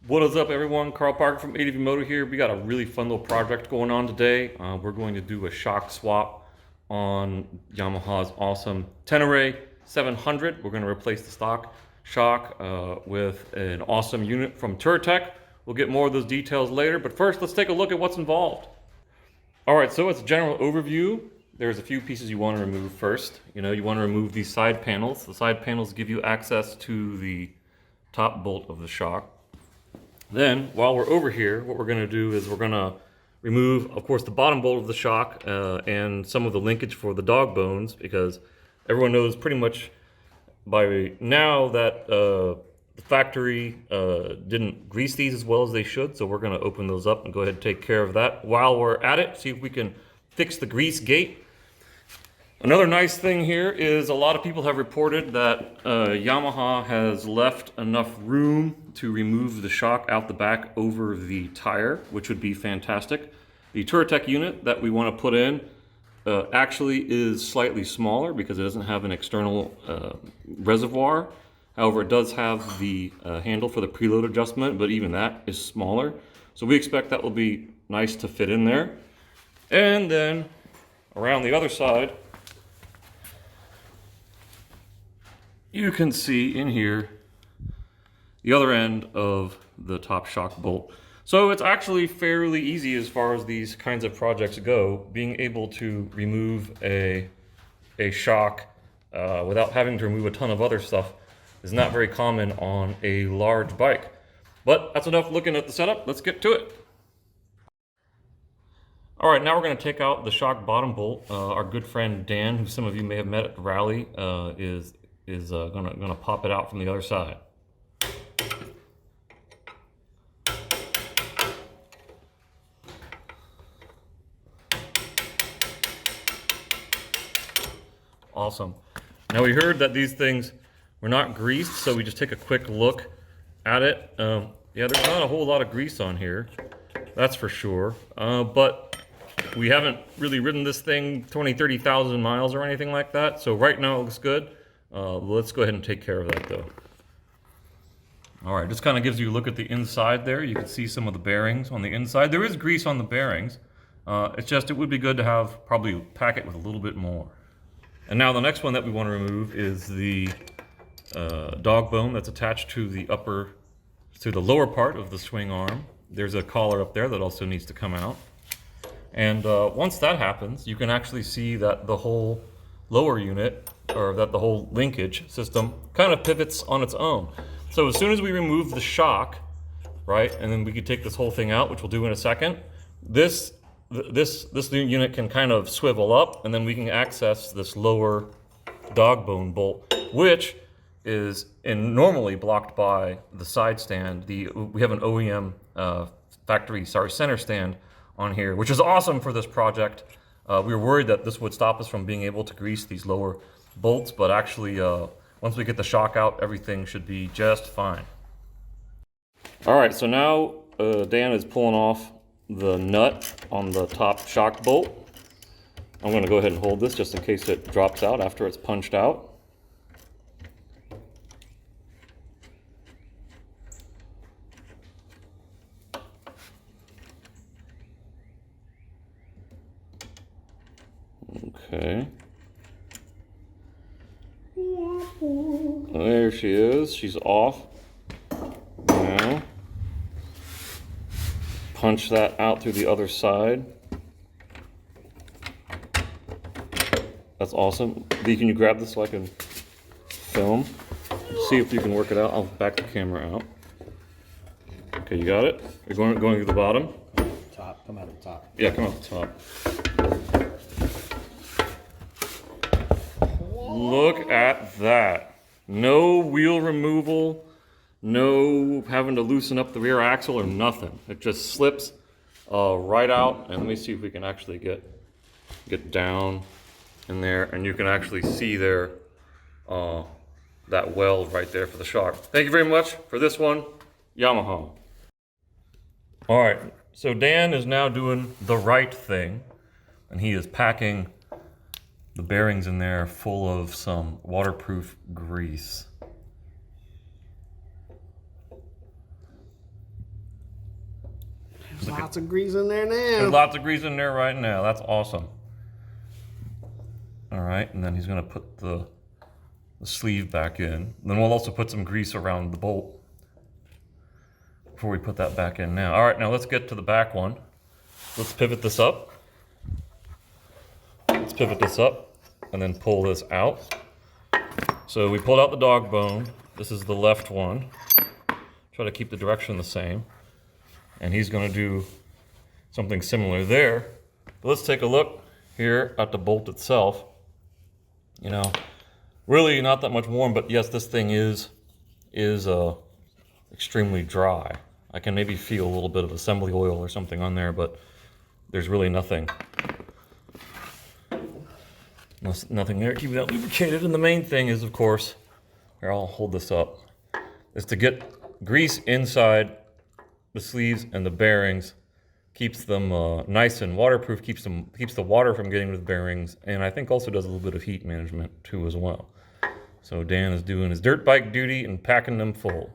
What is up, everyone? Carl Parker from ADVMoto here. We got a really fun little project going on today. We're going to do a shock swap on Yamaha's awesome Tenere 700. We're going to replace the stock shock with an awesome unit from Touratech. We'll get more of those details later, but first let's take a look at what's involved. All right, so it's a general overview. There's a few pieces you want to remove first. You want to remove these side panels. The side panels give you access to the top bolt of the shock. Then, while we're over here, what we're going to do is we're going to remove, of course, the bottom bolt of the shock and some of the linkage for the dog bones, because everyone knows pretty much by now that the factory didn't grease these as well as they should, so we're going to open those up and go ahead and take care of that. While we're at it, see if we can fix the Greasegate. Another nice thing here is a lot of people have reported that Yamaha has left enough room to remove the shock out the back over the tire, which would be fantastic. The Touratech unit that we want to put in actually is slightly smaller because it doesn't have an external reservoir. However, it does have the handle for the preload adjustment, but even that is smaller. So we expect that will be nice to fit in there. And then around the other side, you can see in here the other end of the top shock bolt. So it's actually fairly easy as far as these kinds of projects go. Being able to remove a shock without having to remove a ton of other stuff is not very common on a large bike. But that's enough looking at the setup. Let's get to it. All right, now we're going to take out the shock bottom bolt. Our good friend Dan, who some of you may have met at the rally, is gonna pop it out from the other side. Awesome. Now we heard that these things were not greased, so we just take a quick look at it. Yeah, there's not a whole lot of grease on here, that's for sure. But we haven't really ridden this thing 20-30,000 miles or anything like that, so right now it looks good. Let's go ahead and take care of that though. All right, just kind of gives you a look at the inside there. You can see some of the bearings on the inside. There is grease on the bearings. It's just, it would be good to have probably pack it with a little bit more. And now the next one that we want to remove is the dog bone that's attached to the lower part of the swing arm. There's a collar up there that also needs to come out. And once that happens, you can actually see that the whole lower unit, or that the whole linkage system kind of pivots on its own. So as soon as we remove the shock, right, and then we could take this whole thing out, which we'll do in a second, this new unit can kind of swivel up, and then we can access this lower dog bone bolt, which is normally blocked by the side stand. We have an OEM center stand on here, which is awesome for this project. We were worried that this would stop us from being able to grease these lower bolts, but actually once we get the shock out, everything should be just fine. All right, so now Dan is pulling off the nut on the top shock bolt. I'm going to go ahead and hold this just in case it drops out after it's punched out. Okay. There she is. She's off. Now, punch that out through the other side. That's awesome. Dee, can you grab this so I can film? See if you can work it out. I'll back the camera out. Okay, you got it? You're going through the bottom? Top. Come out the top. Yeah, come out the top. Look at that. No wheel removal, no having to loosen up the rear axle or nothing. It just slips right out. And let me see if we can actually get down in there, and you can actually see there that weld right there for the shock. Thank you very much for this one, Yamaha. All right, so Dan is now doing the right thing, and he is packing the bearings in there full of some waterproof grease. There's lots of grease in there now. There's lots of grease in there right now. That's awesome. All right, and then he's gonna put the sleeve back in. Then we'll also put some grease around the bolt before we put that back in now. All right, now let's get to the back one. Let's pivot this up. Let's pivot this up and then pull this out. So we pulled out the dog bone. This is the left one. Try to keep the direction the same. And he's gonna do something similar there. But let's take a look here at the bolt itself. You know, really not that much warm, but yes, this thing is extremely dry. I can maybe feel a little bit of assembly oil or something on there, but there's really nothing there. Keep that lubricated. And the main thing is, of course, here, I'll hold this up, is to get grease inside the sleeves and the bearings. Keeps them nice and waterproof, keeps the water from getting to the bearings, and I think also does a little bit of heat management too as well. So Dan is doing his dirt bike duty and packing them full.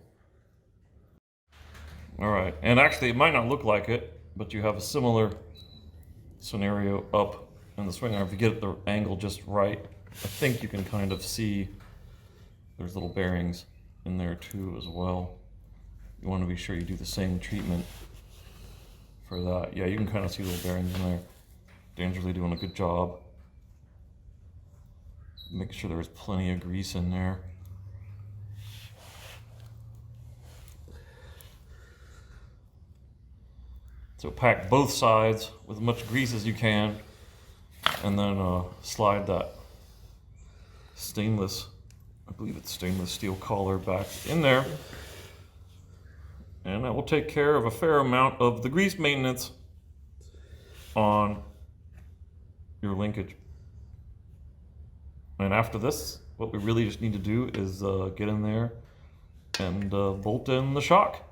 All right, and actually it might not look like it, but you have a similar scenario up in the swing arm. If you get the angle just right, I think you can kind of see there's little bearings in there too as well. You want to be sure you do the same treatment for that. Yeah, you can kind of see little bearings in there. Dan's really doing a good job. Make sure there's plenty of grease in there. So pack both sides with as much grease as you can, and then slide that stainless, I believe it's stainless steel collar back in there. And that will take care of a fair amount of the grease maintenance on your linkage. And after this, what we really just need to do is get in there and bolt in the shock.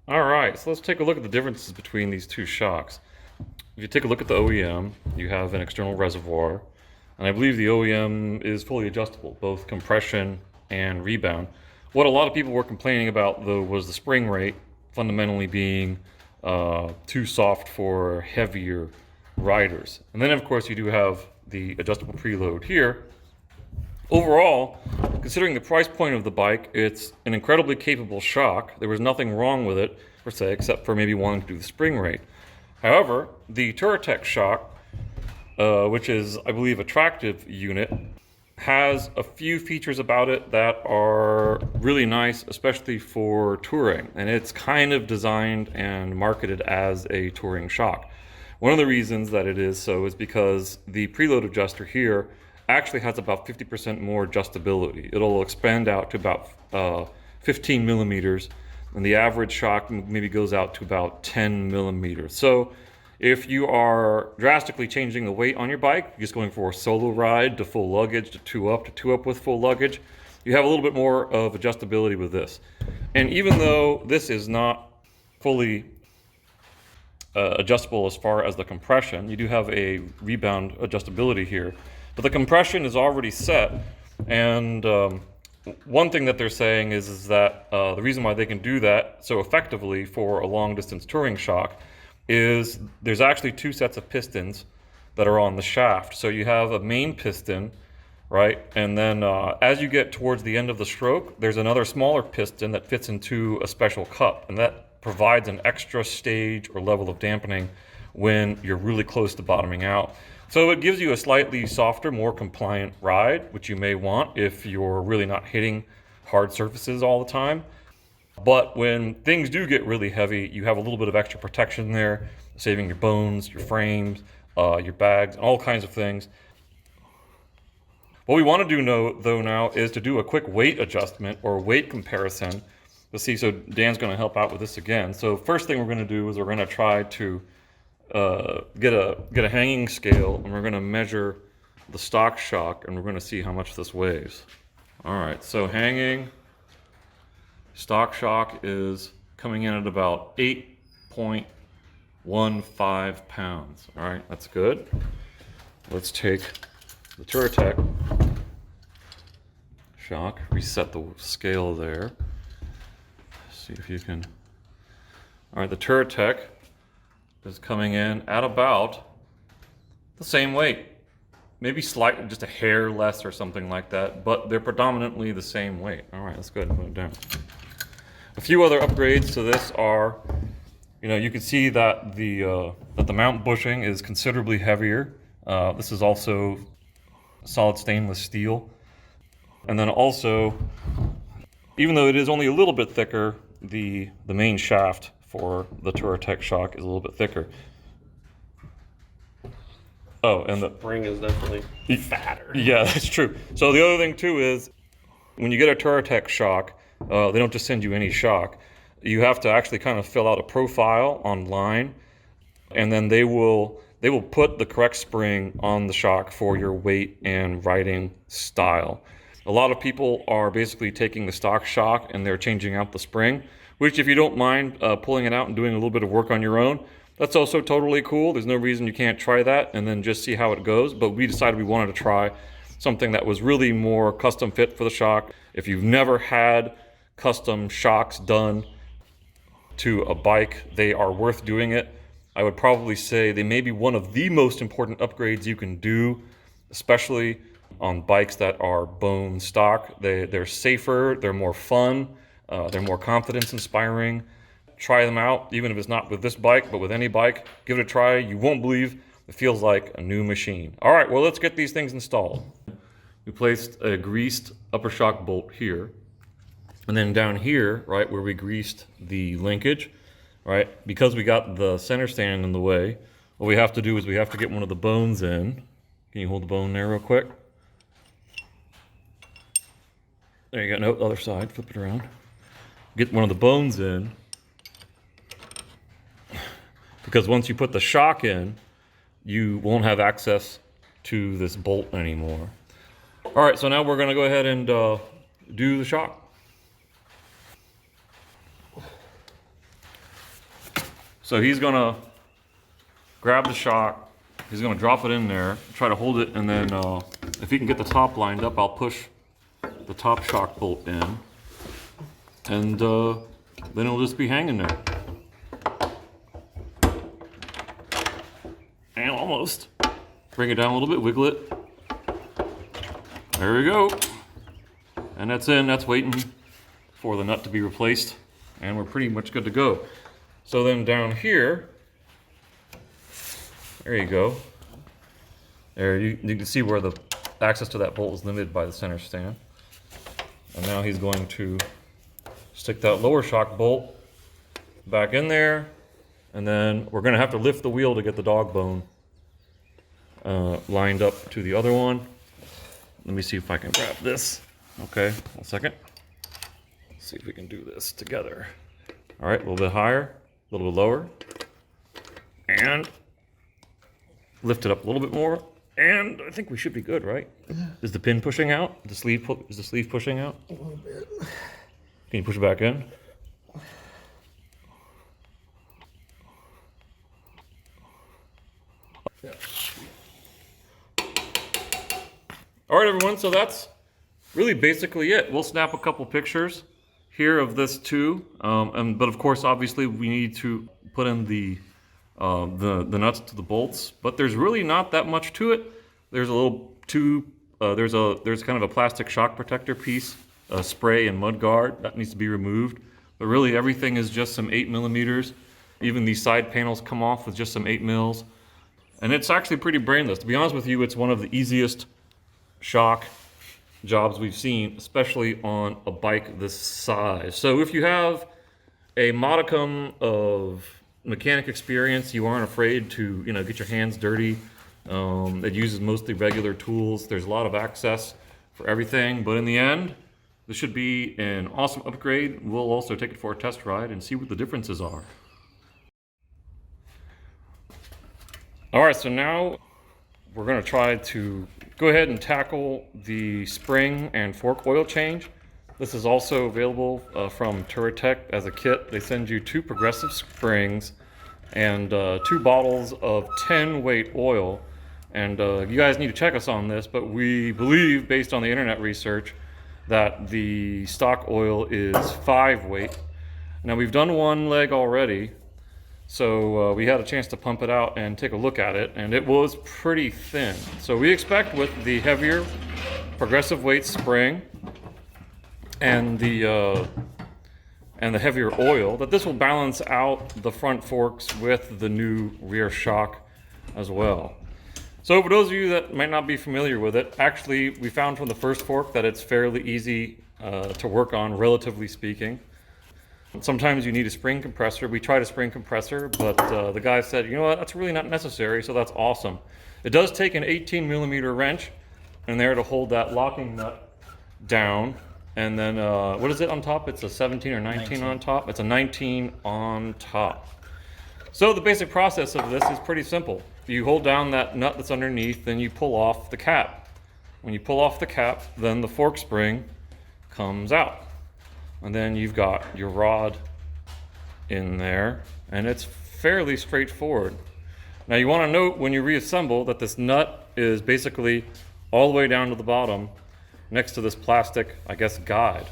All right, so let's take a look at the differences between these two shocks. If you take a look at the OEM, you have an external reservoir, and I believe the OEM is fully adjustable, both compression and rebound. What a lot of people were complaining about, though, was the spring rate fundamentally being too soft for heavier riders. And then, of course, you do have the adjustable preload here. Overall, considering the price point of the bike, it's an incredibly capable shock. There was nothing wrong with it, per se, except for maybe wanting to do the spring rate. However, the Touratech shock, which is, I believe, a tractive unit, has a few features about it that are really nice, especially for touring. And it's kind of designed and marketed as a touring shock. One of the reasons that it is so is because the preload adjuster here actually has about 50% more adjustability. It'll expand out to about 15 millimeters, and the average shock maybe goes out to about 10 millimeters. So if you are drastically changing the weight on your bike, just going for a solo ride to full luggage, to two up with full luggage, you have a little bit more of adjustability with this. And even though this is not fully adjustable as far as the compression, you do have a rebound adjustability here. But the compression is already set, and one thing that they're saying is that the reason why they can do that so effectively for a long-distance touring shock is there's actually two sets of pistons that are on the shaft. So you have a main piston, right? And then as you get towards the end of the stroke, there's another smaller piston that fits into a special cup, and that provides an extra stage or level of dampening when you're really close to bottoming out. So it gives you a slightly softer, more compliant ride, which you may want if you're really not hitting hard surfaces all the time. But when things do get really heavy, you have a little bit of extra protection there, saving your bones, your frames, your bags, all kinds of things. What we want to do though now is to do a quick weight adjustment or weight comparison. Let's see, so Dan's going to help out with this again. So first thing we're going to do is we're going to try to get a hanging scale, and we're going to measure the stock shock, and we're going to see how much this weighs. All right, so hanging stock shock is coming in at about 8.15 pounds. All right, that's good. Let's take the Touratech shock, reset the scale there. See if you can All right, the Touratech is coming in at about the same weight. Maybe slightly, just a hair less or something like that, but they're predominantly the same weight. All right, let's go ahead and put it down. A few other upgrades to this are, you can see that the mount bushing is considerably heavier. This is also solid stainless steel. And then also, even though it is only a little bit thicker, the main shaft for the Touratech shock is a little bit thicker. Oh, and the spring is definitely fatter. Yeah, that's true. So the other thing too is, when you get a Touratech shock, they don't just send you any shock. You have to actually kind of fill out a profile online, and then they will put the correct spring on the shock for your weight and riding style. A lot of people are basically taking the stock shock and they're changing out the spring, which, if you don't mind pulling it out and doing a little bit of work on your own, that's also totally cool. There's no reason you can't try that and then just see how it goes. But we decided we wanted to try something that was really more custom fit for the shock. If you've never had custom shocks done to a bike, they are worth doing it. I would probably say they may be one of the most important upgrades you can do, especially on bikes that are bone stock. They're safer, they're more fun, they're more confidence inspiring. Try them out, even if it's not with this bike, but with any bike. Give it a try. You won't believe it feels like a new machine. All right, well, let's get these things installed. We placed a greased upper shock bolt here. And then down here, right, where we greased the linkage, right, because we got the center stand in the way, what we have to do is we have to get one of the bones in. Can you hold the bone there real quick? There you go. No, the other side. Flip it around. Get one of the bones in. Because once you put the shock in, you won't have access to this bolt anymore. All right, so now we're going to go ahead and do the shock. So he's going to grab the shock, he's going to drop it in there, try to hold it, and then if he can get the top lined up, I'll push the top shock bolt in, and then it'll just be hanging there. And almost. Bring it down a little bit, wiggle it. There we go. And that's in, that's waiting for the nut to be replaced, and we're pretty much good to go. So then down here, there you go. There, you can see where the access to that bolt is limited by the center stand. And now he's going to stick that lower shock bolt back in there, and then we're going to have to lift the wheel to get the dog bone lined up to the other one. Let me see if I can grab this. Okay, 1 second. Let's see if we can do this together. All right, a little bit higher, a little bit lower, and lift it up a little bit more, and I think we should be good, right? Is the pin pushing out? Is the sleeve pushing out? A little bit. Can you push it back in? Yeah. All right, everyone, so that's really basically it. We'll snap a couple pictures here of this too, but of course, obviously, we need to put in the nuts to the bolts. But there's really not that much to it. There's a little tube. There's kind of a plastic shock protector piece, a spray and mud guard that needs to be removed. But really, everything is just some 8mm. Even these side panels come off with just some 8mm, and it's actually pretty brainless. To be honest with you, it's one of the easiest shock jobs we've seen, especially on a bike this size. So if you have a modicum of mechanic experience, you aren't afraid to get your hands dirty. It uses mostly regular tools. There's a lot of access for everything, but in the end, this should be an awesome upgrade. We'll also take it for a test ride and see what the differences are. All right, so now we're going to try to go ahead and tackle the spring and fork oil change. This is also available from Touratech as a kit. They send you 2 progressive springs and 2 bottles of 10 weight oil. And you guys need to check us on this, but we believe, based on the internet research, that the stock oil is 5 weight. Now, we've done one leg already, So we had a chance to pump it out and take a look at it, and it was pretty thin. So we expect with the heavier progressive weight spring and the heavier oil that this will balance out the front forks with the new rear shock as well. So for those of you that might not be familiar with it, actually we found from the first fork that it's fairly easy to work on, relatively speaking. Sometimes you need a spring compressor. We tried a spring compressor, but the guy said, you know what, that's really not necessary, so that's awesome. It does take an 18mm wrench in there to hold that locking nut down. And then, what is it on top? It's a 17 or 19 on top? It's a 19 on top. So the basic process of this is pretty simple. You hold down that nut that's underneath, then you pull off the cap. When you pull off the cap, then the fork spring comes out. And then you've got your rod in there, and it's fairly straightforward. Now you want to note when you reassemble that this nut is basically all the way down to the bottom next to this plastic, I guess, guide.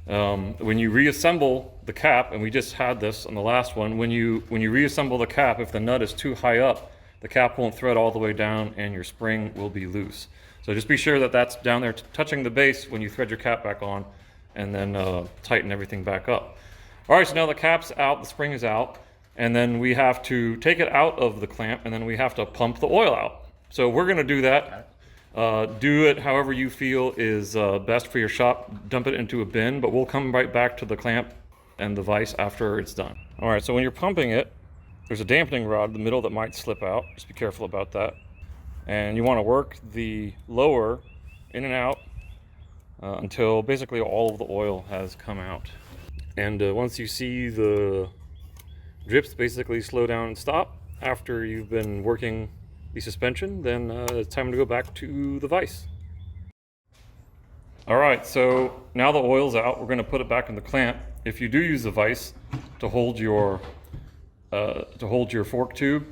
When you reassemble the cap, and we just had this on the last one, when you reassemble the cap, if the nut is too high up, the cap won't thread all the way down and your spring will be loose. So just be sure that that's down there touching the base when you thread your cap back on, and then tighten everything back up. All right, so now the cap's out, the spring is out, and then we have to take it out of the clamp, and then we have to pump the oil out. So we're gonna do that. Do it however you feel is best for your shop. Dump it into a bin, but we'll come right back to the clamp and the vise after it's done. All right, so when you're pumping it, there's a dampening rod in the middle that might slip out. Just be careful about that. And you wanna work the lower in and out until basically all of the oil has come out. And once you see the drips basically slow down and stop after you've been working the suspension, then it's time to go back to the vise. All right, so now the oil's out, we're gonna put it back in the clamp. If you do use the vise to hold your fork tube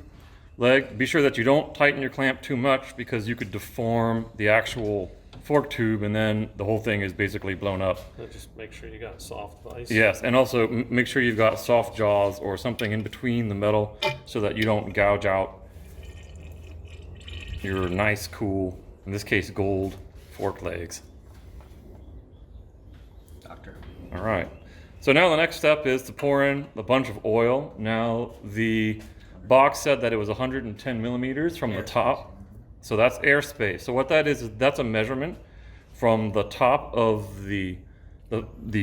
leg, be sure that you don't tighten your clamp too much because you could deform the actual fork tube and then the whole thing is basically blown up. So just make sure you got soft vise. Yes, and also make sure you've got soft jaws or something in between the metal so that you don't gouge out your nice, cool, in this case, gold fork legs. Doctor. All right. So now the next step is to pour in a bunch of oil. Now the box said that it was 110mm from the top. So that's airspace. So what that is that's a measurement from the top of the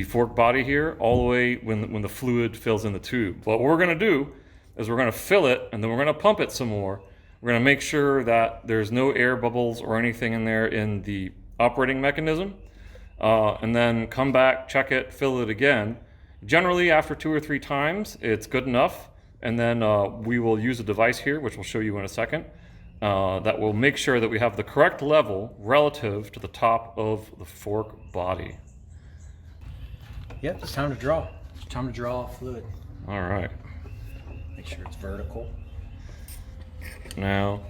fork body here all the way when the fluid fills in the tube. What we're gonna do is we're gonna fill it and then we're gonna pump it some more. We're gonna make sure that there's no air bubbles or anything in there in the operating mechanism. And then come back, check it, fill it again. Generally after 2 or 3 times, it's good enough. And then we will use a device here, which we'll show you in a second, that will make sure that we have the correct level relative to the top of the fork body. Yep, it's time to draw. It's time to draw fluid. All right. Make sure it's vertical. Now,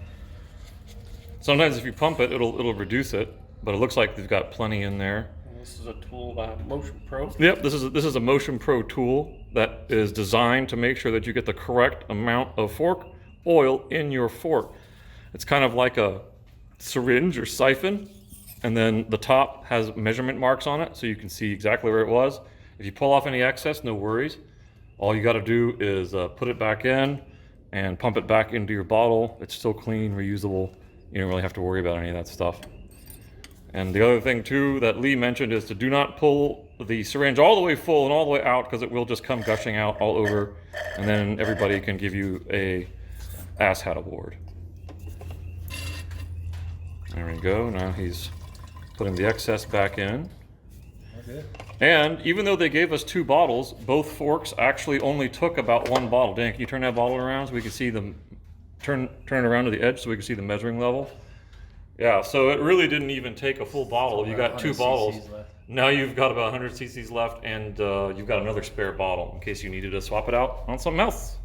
sometimes if you pump it, it'll reduce it, but it looks like they've got plenty in there. And this is a tool by Motion Pro. Yep, this is a Motion Pro tool that is designed to make sure that you get the correct amount of fork oil in your fork. It's kind of like a syringe or siphon, and then the top has measurement marks on it so you can see exactly where it was. If you pull off any excess, no worries. All you got to do is put it back in and pump it back into your bottle. It's still clean, reusable. You don't really have to worry about any of that stuff. And the other thing too that Lee mentioned is to do not pull the syringe all the way full and all the way out because it will just come gushing out all over, and then everybody can give you a asshat award. There we go. Now he's putting the excess back in. Okay. And even though they gave us 2 bottles, both forks actually only took about 1 bottle. Dan, can you turn that bottle around so we can see the turn it around to the edge so we can see the measuring level? Yeah, so it really didn't even take a full bottle. You got 2 bottles. Now you've got about 100 cc's left, and you've got another spare bottle in case you needed to swap it out on something else.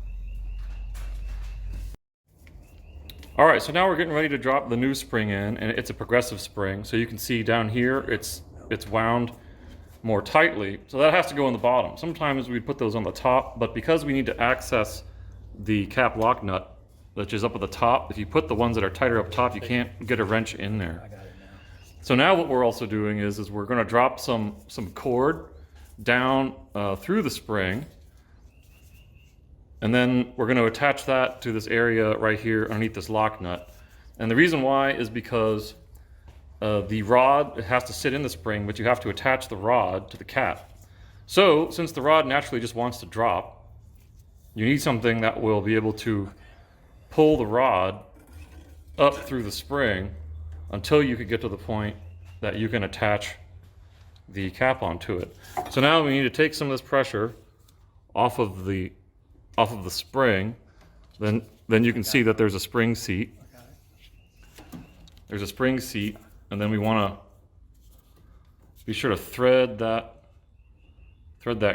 All right, so now we're getting ready to drop the new spring in, and it's a progressive spring. So you can see down here, it's wound more tightly. So that has to go on the bottom. Sometimes we put those on the top, but because we need to access the cap lock nut, which is up at the top. If you put the ones that are tighter up top, you can't get a wrench in there. I got it now. So now what we're also doing is we're going to drop some cord down through the spring, and then we're going to attach that to this area right here underneath this lock nut. And the reason why is because the rod, it has to sit in the spring, but you have to attach the rod to the cap. So since the rod naturally just wants to drop, you need something that will be able to pull the rod up through the spring until you could get to the point that you can attach the cap onto it. So now we need to take some of this pressure off of the spring. Then you can see that there's a spring seat. There's a spring seat, and then we want to be sure to thread that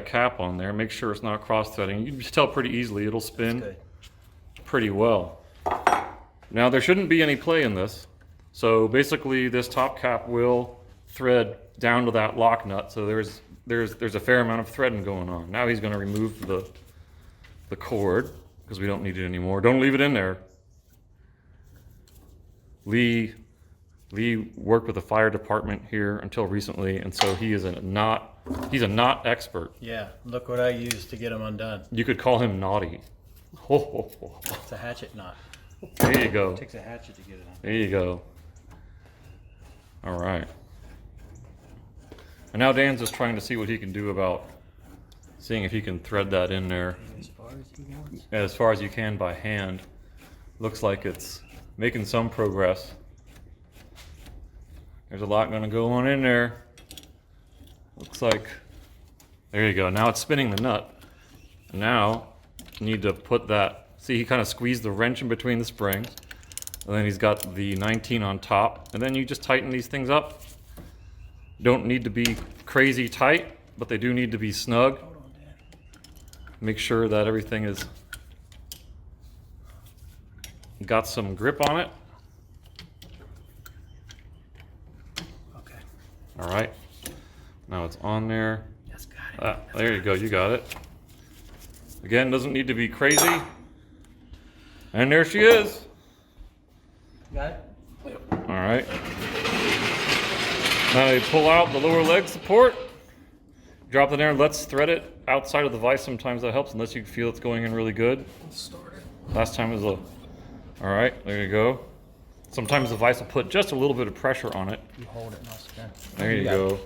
cap on there. Make sure it's not cross-threading. You can just tell pretty easily. It'll spin pretty well. Now there shouldn't be any play in this. So basically this top cap will thread down to that lock nut. So there's a fair amount of threading going on. Now he's going to remove the cord because we don't need it anymore. Don't leave it in there. Lee worked with the fire department here until recently, and so he's a knot expert. Yeah, look what I used to get them undone. You could call him naughty. It's a hatchet knot. There you go. It takes a hatchet to get it on. There you go. All right. And now Dan's just trying to see what he can do about seeing if he can thread that in there As far as he wants. as far as you can by hand. Looks like it's making some progress. There's a lot going to go on in there. Looks like, there you go. Now it's spinning the nut. And now you need to put that, see, he kind of squeezed the wrench in between the springs. And then he's got the 19 on top. And then you just tighten these things up. Don't need to be crazy tight, but they do need to be snug. Hold on, Dad. Make sure that everything is got some grip on it. Okay. All right. Now it's on there. Yes, got it. There you go. You got it. Again, doesn't need to be crazy. And there she is. Got it? All right. Now you pull out the lower leg support. Drop it there. Let's thread it outside of the vise. Sometimes that helps, unless you feel it's going in really good. Start it. Last time was a... All right, there you go. Sometimes the vise will put just a little bit of pressure on it. You hold it and I'll spin. There you go.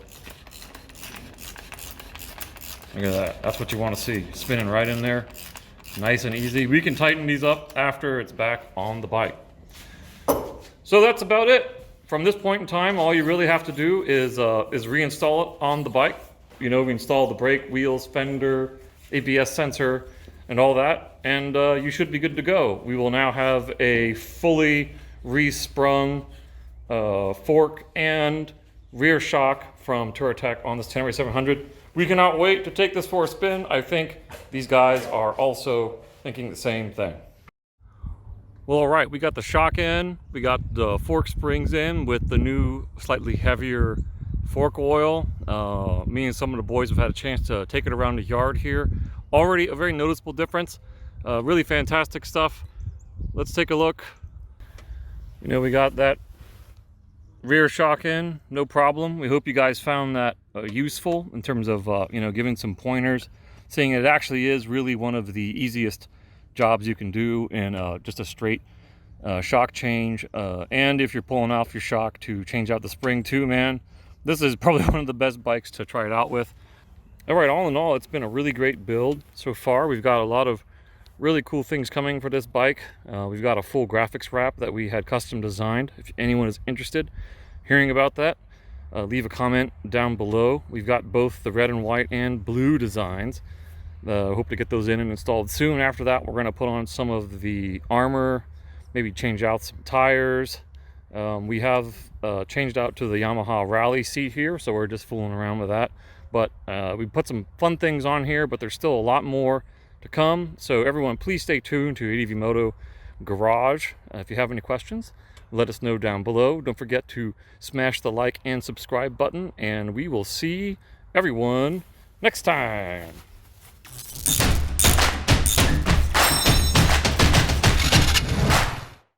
Look at that. That's what you want to see. Spinning right in there. Nice and easy. We can tighten these up after it's back on the bike. So that's about it. From this point in time, all you really have to do is reinstall it on the bike. You know, we install the brake, wheels, fender, ABS sensor, and all that, and you should be good to go. We will now have a fully resprung fork and rear shock from Touratech on this Tenere 700. We cannot wait to take this for a spin. I think these guys are also thinking the same thing. Well, all right, we got the shock in, we got the fork springs in with the new slightly heavier fork oil. Me and some of the boys have had a chance to take it around the yard here. Already a very noticeable difference. Really fantastic stuff. Let's take a look. You know, we got that rear shock in, no problem. We hope you guys found that useful in terms of, you know, giving some pointers, saying it actually is really one of the easiest jobs you can do in just a straight shock change. And if you're pulling off your shock to change out the spring too, man, this is probably one of the best bikes to try it out with. All right, all in all, it's been a really great build so far. We've got a lot of really cool things coming for this bike. We've got a full graphics wrap that we had custom designed. If anyone is interested hearing about that, leave a comment down below. We've got both the red and white and blue designs. Hope to get those in and installed soon. After that, we're going to put on some of the armor, maybe change out some tires. We have changed out to the Yamaha Rally seat here, so we're just fooling around with that. But we put some fun things on here, but there's still a lot more to come. So everyone, please stay tuned to ADVMoto Garage. If you have any questions, let us know down below. Don't forget to smash the like and subscribe button, and we will see everyone next time.